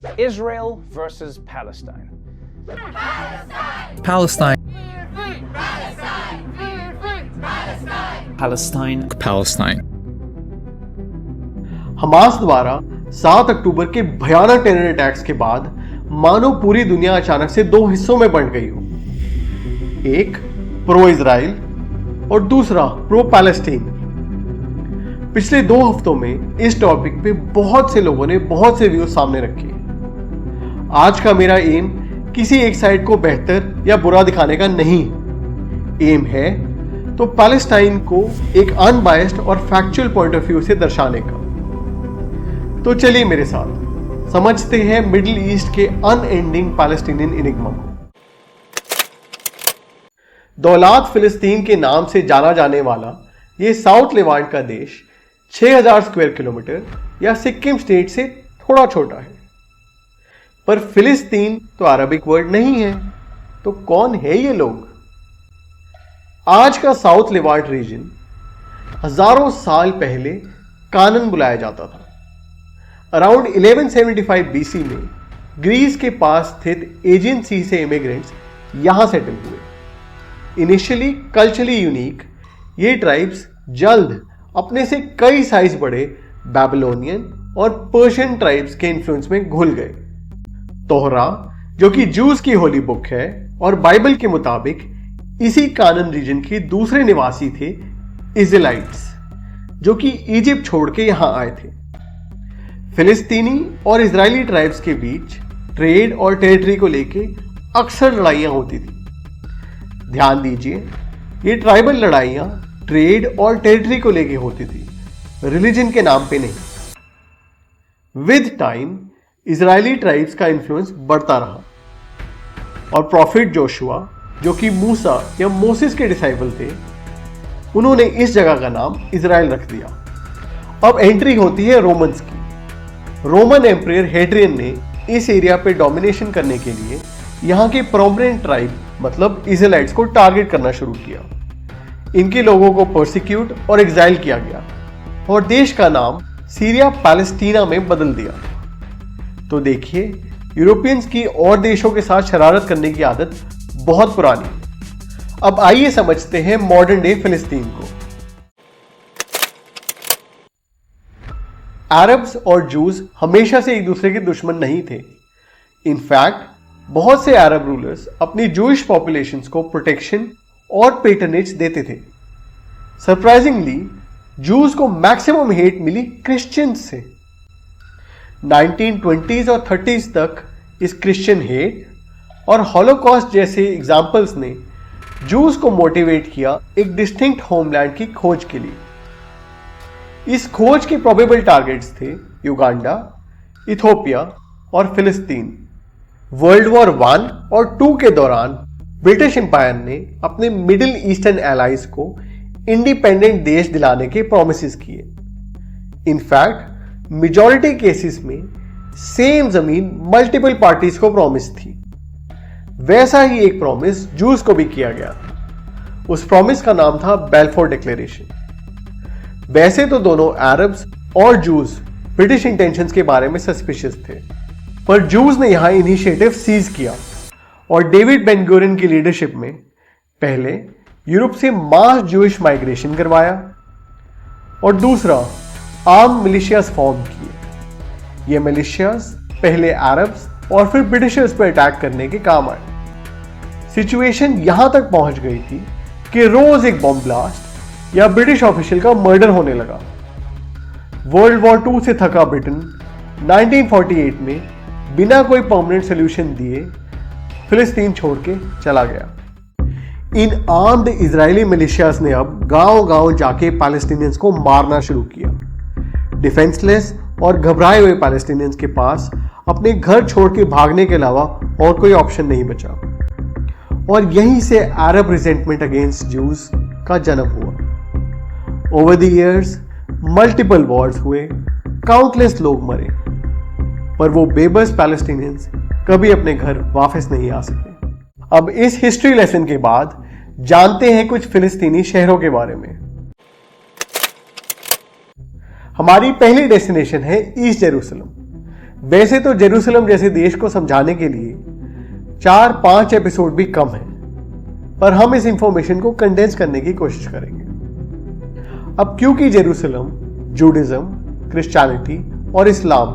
Israel versus Palestine. Palestine. Palestine. Palestine. Hamas द्वारा 7 अक्टूबर के भयानक टेरर अटैक्स के बाद मानो पूरी दुनिया अचानक से दो हिस्सों में बंट गई हो। एक प्रो इजराइल और दूसरा प्रो पैलेस्टीन। पिछले 2 हफ्तों में इस टॉपिक पे बहुत से लोगों ने बहुत से व्यूज सामने रखे। आज का मेरा एम किसी एक साइड को बेहतर या बुरा दिखाने का नहीं, एम है तो पैलेस्टाइन को एक अनबायस्ड और फैक्चुअल पॉइंट ऑफ व्यू से दर्शाने का। तो चलिए मेरे साथ समझते हैं मिडिल ईस्ट के अनएंडिंग पैलेस्टीनियन इनिग्मा को। दौलात फिलिस्तीन के नाम से जाना जाने वाला ये साउथ लेवांट का देश 6000 स्क्वायर किलोमीटर या सिक्किम स्टेट से थोड़ा छोटा है। पर फिलिस्तीन तो अरबिक वर्ड नहीं है, तो कौन है ये लोग? आज का साउथ लेवांट रीजन हजारों साल पहले कानन बुलाया जाता था। अराउंड 1175 बीसी में ग्रीस के पास स्थित एजियन सी से इमिग्रेंट्स यहां सेटल हुए। इनिशियली कल्चरली यूनिक, ये ट्राइब्स जल्द अपने से कई साइज बड़े बैबिलोनियन और पर्शियन ट्राइब्स के इन्फ्लुएंस में घुल गए। तोहरा, जो कि जूस की होली बुक है और बाइबल के मुताबिक इसी कानन रीजन के दूसरे निवासी थे इजराइलिट्स, जो कि इजिप्ट छोड़ के यहां आए थे। फिलिस्तीनी और इजरायली ट्राइब्स के बीच ट्रेड और टेरिटरी को लेके अक्सर लड़ाइयां होती थी। ध्यान दीजिए, ये ट्राइबल लड़ाइयां ट्रेड और टेरिटरी को लेके होती थी, रिलीजन के नाम पे नहीं। विद टाइम इजरायली ट्राइब्स का इन्फ्लुएंस बढ़ता रहा और प्रॉफिट जोशुआ, जो कि मूसा या मोसेस के डिसाइपल थे, उन्होंने इस जगह का नाम इजराइल रख दिया। अब एंट्री होती है रोमन्स की। रोमन एम्परर हेड्रियन ने इस एरिया पे डोमिनेशन करने के लिए यहाँ के प्रोमिनेंट ट्राइब मतलब इजराइलिट्स को टारगेट करना शुरू किया। इनके लोगों को परसिक्यूट और एग्जाइल किया गया और देश का नाम सीरिया पैलेस्टीना में बदल दिया। तो देखिए, यूरोपियंस की और देशों के साथ शरारत करने की आदत बहुत पुरानी है। अब आइए समझते हैं मॉडर्न डे फिलिस्तीन को। अरब्स और जूस हमेशा से एक दूसरे के दुश्मन नहीं थे। इनफैक्ट बहुत से अरब रूलर्स अपनी जूइश पॉपुलेशंस को प्रोटेक्शन और पेटर्नेज देते थे। सरप्राइजिंगली जूस को मैक्सिमम हेट मिली क्रिश्चियंस से। 1920s और 30s तक इस क्रिश्चियन हेट और हॉलोकॉस्ट जैसे एग्जाम्पल्स ने जूस को मोटिवेट किया एक डिस्टिंक्ट होमलैंड की खोज के लिए। इस खोज के प्रोबेबल टारगेट्स थे युगांडा, इथोपिया और फिलिस्तीन। वर्ल्ड वॉर 1 और 2 के दौरान ब्रिटिश एम्पायर ने अपने मिडिल ईस्टर्न एलाइज को इंडिपेंडेंट देश दिलाने के प्रोमिसेस किए। इनफैक्ट मेजॉरिटी केसेस में सेम जमीन मल्टीपल पार्टीज को प्रॉमिस थी। वैसा ही एक प्रॉमिस जूस को भी किया गया था। उस प्रॉमिस का नाम था बेल्फोर डिक्लेरेशन। वैसे तो दोनों अरब्स और जूस ब्रिटिश इंटेंशंस के बारे में सस्पिशियस थे, पर जूस ने यहां इनिशिएटिव सीज किया और डेविड बेन गुरियन की लीडरशिप में पहले यूरोप से मास जूइश माइग्रेशन करवाया और दूसरा आर्म मिलिशियाज फॉर्म किए। ये मिलिशियाज पहले अरब्स और फिर ब्रिटिशर्स पर अटैक करने के काम आए। सिचुएशन यहां तक पहुंच गई थी कि रोज एक बॉम्ब ब्लास्ट या ब्रिटिश ऑफिशियल का मर्डर होने लगा। वर्ल्ड वॉर 2 से थका ब्रिटेन 1948 में बिना कोई परमानेंट सोल्यूशन दिए फिलिस्तीन छोड़ के चला गया। इन आर्म्ड इजरायली मिलिशियाज ने अब गांव-गांव जाके पैलेस्टीनियंस को मारना शुरू किया। डिफेंसलेस और घबराए हुए पैलेस्टीनियंस के पास अपने घर छोड़ के भागने के अलावा और कोई ऑप्शन नहीं बचा और यहीं से अरब रिजेंटमेंट अगेंस्ट जूस का जन्म हुआ। Over the years multiple Wars हुए, काउंटलेस लोग मरे, पर वो बेबस पैलेस्टीनियंस कभी अपने घर वापस नहीं आ सके। अब इस हिस्ट्री लेसन के बाद जानते हैं कुछ फिलिस्तीनी शहरों के बारे में। हमारी पहली डेस्टिनेशन है ईस्ट जेरूसलम। वैसे तो जेरूसलम जैसे देश को समझाने के लिए 4-5 एपिसोड भी कम है, पर हम इस इंफॉर्मेशन को कंडेंस करने की कोशिश करेंगे। अब क्योंकि जेरूसलम जूडिज्म, क्रिश्चियनिटी और इस्लाम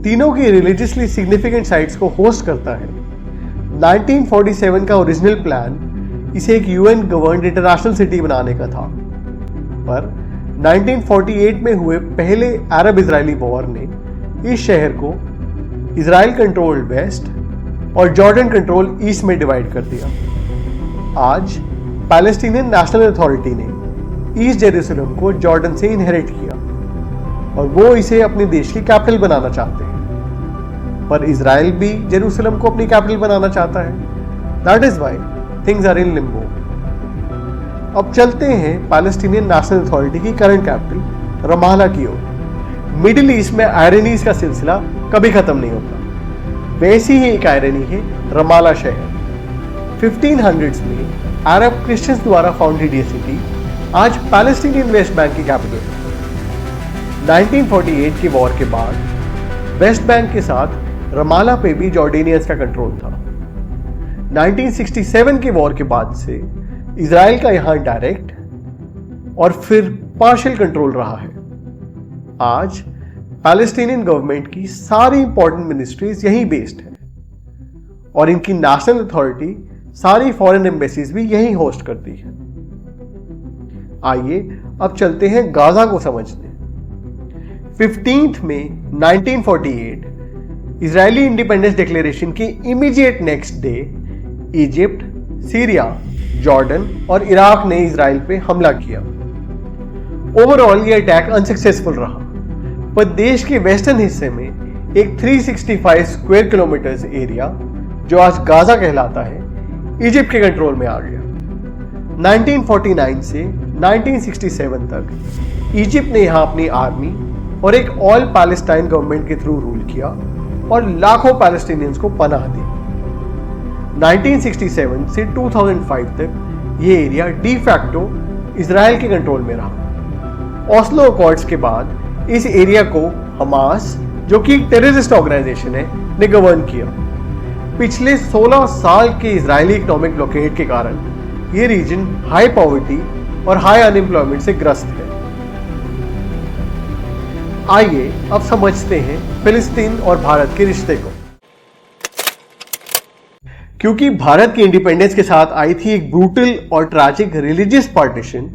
तीनों की रिलीजियसली सिग्निफिकेंट साइट्स को होस्ट करता है, 1947 का ओरिजिनल प्लान इसे एक यूएन गवर्नड इंटरनेशनल सिटी बनाने का था, पर 1948 में हुए पहले अरब इजरायली वॉर ने इस शहर को इजराइल कंट्रोल्ड वेस्ट और जॉर्डन कंट्रोल ईस्ट में डिवाइड कर दिया। आज पैलेस्टीनियन नेशनल अथॉरिटी ने ईस्ट जेरूसलम को जॉर्डन से इनहेरिट किया और वो इसे अपने देश की कैपिटल बनाना चाहते हैं, पर इजराइल भी जेरूसलम को अपनी कैपिटल बनाना चाहता है। That is why things are in limbo. अब चलते हैं पैलेस्टीनियन नेशनल अथॉरिटी की करंट कैपिटल रमाला की ओर। मिडिल ईस्ट में आयरनीज का सिलसिला कभी खत्म नहीं होता। वैसी ही एक आयरनी है रमाला शहर। 1500s में अरब क्रिश्चियंस द्वारा फाउंडेड ये सिटी आज पैलेस्टीनियन वेस्ट बैंक की कैपिटल है। 1948 की वॉर के बाद वेस्ट बैंक के साथ रमाला पे भी जॉर्डेनियंस का कंट्रोल था। 1967 की वॉर के बाद से इजराइल का यहां डायरेक्ट और फिर पार्शियल कंट्रोल रहा है। आज पैलेस्टीनियन गवर्नमेंट की सारी इंपॉर्टेंट मिनिस्ट्रीज यहीं बेस्ड है और इनकी नेशनल अथॉरिटी सारी फॉरेन एम्बेसीज भी यहीं होस्ट करती है। आइए अब चलते हैं गाजा को समझने। 15 मई 1948 इजरायली इंडिपेंडेंस डिक्लेरेशन की immediate next day Egypt, Syria, Jordan और इराक ने इजराइल पे हमला किया। ओवरऑल ये अटैक अनसक्सेसफुल रहा, पर देश के वेस्टर्न हिस्से में एक 365 स्क्वायर किलोमीटर्स एरिया जो आज गाजा कहलाता है, इजिप्ट के कंट्रोल में आ गया। 1949 से 1967 तक इजिप्ट ने यहां अपनी आर्मी और एक ऑल पैलेस्टाइन गवर्नमेंट के थ्रू रूल किया और लाखों पैलेस्टीनियंस को पनाह दी। 1967 से 2005 तक ये एरिया डी फैक्टो इजराइल के कंट्रोल में रहा। ऑस्लो अकॉर्ड्स के बाद इस एरिया को हमास, जो कि एक टेररिस्ट ऑर्गेनाइजेशन है, ने गवर्न किया। पिछले 16 साल के इजरायली इकोनॉमिक ब्लॉकेड के कारण ये रीजन हाई पॉवर्टी और हाई अनएम्प्लॉयमेंट से ग्रस्त है। आइए अब समझते हैं फिलिस्तीन और भारत के रिश्ते को। क्योंकि भारत की इंडिपेंडेंस के साथ आई थी एक ब्रूटल और ट्रैजिक रिलीजियस पार्टीशन,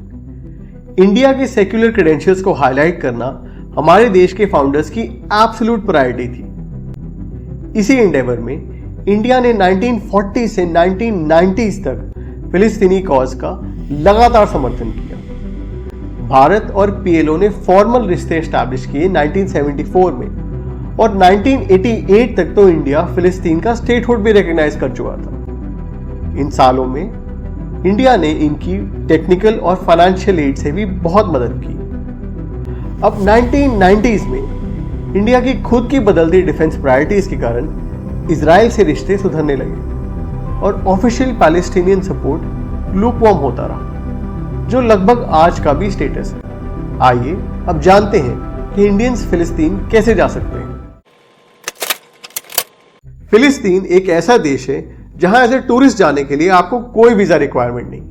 इंडिया के सेक्युलर क्रेडेंशियल्स को हाईलाइट करना हमारे देश के फाउंडर्स की एब्सोल्यूट प्रायोरिटी थी। इसी एंडेवर में इंडिया ने 1940 से 1990s तक फिलिस्तीनी कॉज का लगातार समर्थन किया। भारत और पीएलओ ने फॉर्मल रिश्ते एस्टैब्लिश किए 1974 में और 1988 तक तो इंडिया फिलिस्तीन का स्टेटहुड भी रिकॉग्नाइज कर चुका था। इन सालों में इंडिया ने इनकी टेक्निकल और फाइनेंशियल एड से भी बहुत मदद की। अब 1990s में इंडिया की खुद की बदलती डिफेंस प्रायोरिटीज के कारण इजराइल से रिश्ते सुधरने लगे और ऑफिशियल पैलेस्टीनियन सपोर्ट लूकवार्म होता रहा, जो लगभग आज का भी स्टेटस है। आइए अब जानते हैं कि इंडियंस फिलिस्तीन कैसे जा सकते हैं। फिलिस्तीन एक ऐसा देश है जहां एज ए टूरिस्ट जाने के लिए आपको कोई वीजा रिक्वायरमेंट नहीं,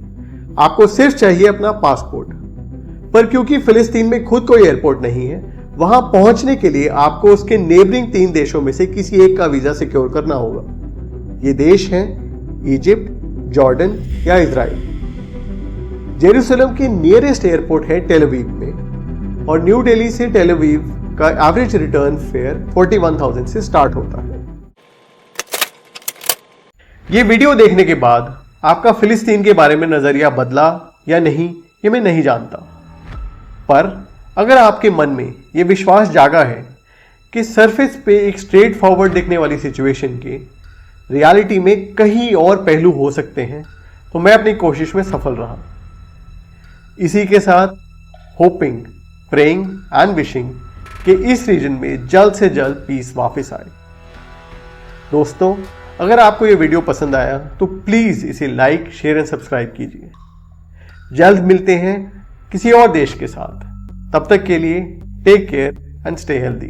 आपको सिर्फ चाहिए अपना पासपोर्ट। पर क्योंकि फिलिस्तीन में खुद कोई एयरपोर्ट नहीं है, वहां पहुंचने के लिए आपको उसके नेबरिंग 3 देशों में से किसी एक का वीजा सिक्योर करना होगा। ये देश हैं इजिप्ट, जॉर्डन या इजराइल। जेरूसलम की नियरेस्ट एयरपोर्ट है टेल अवीव में और न्यू दिल्ली से टेल अवीव का एवरेज रिटर्न फेयर 41,000 से स्टार्ट होता है। ये वीडियो देखने के बाद आपका फिलिस्तीन के बारे में नजरिया बदला या नहीं, ये मैं नहीं जानता, पर अगर आपके मन में ये विश्वास जागा है कि सरफेस पे एक स्ट्रेट फॉरवर्ड दिखने वाली सिचुएशन के रियलिटी में कहीं और पहलू हो सकते हैं, तो मैं अपनी कोशिश में सफल रहा। इसी के साथ होपिंग, प्रेइंग एंड विशिंग कि इस रीजन में जल्द से जल्द पीस वापस आए। दोस्तों, अगर आपको ये वीडियो पसंद आया तो प्लीज़ इसे लाइक, शेयर एंड सब्सक्राइब कीजिए। जल्द मिलते हैं किसी और देश के साथ। तब तक के लिए take care and stay healthy.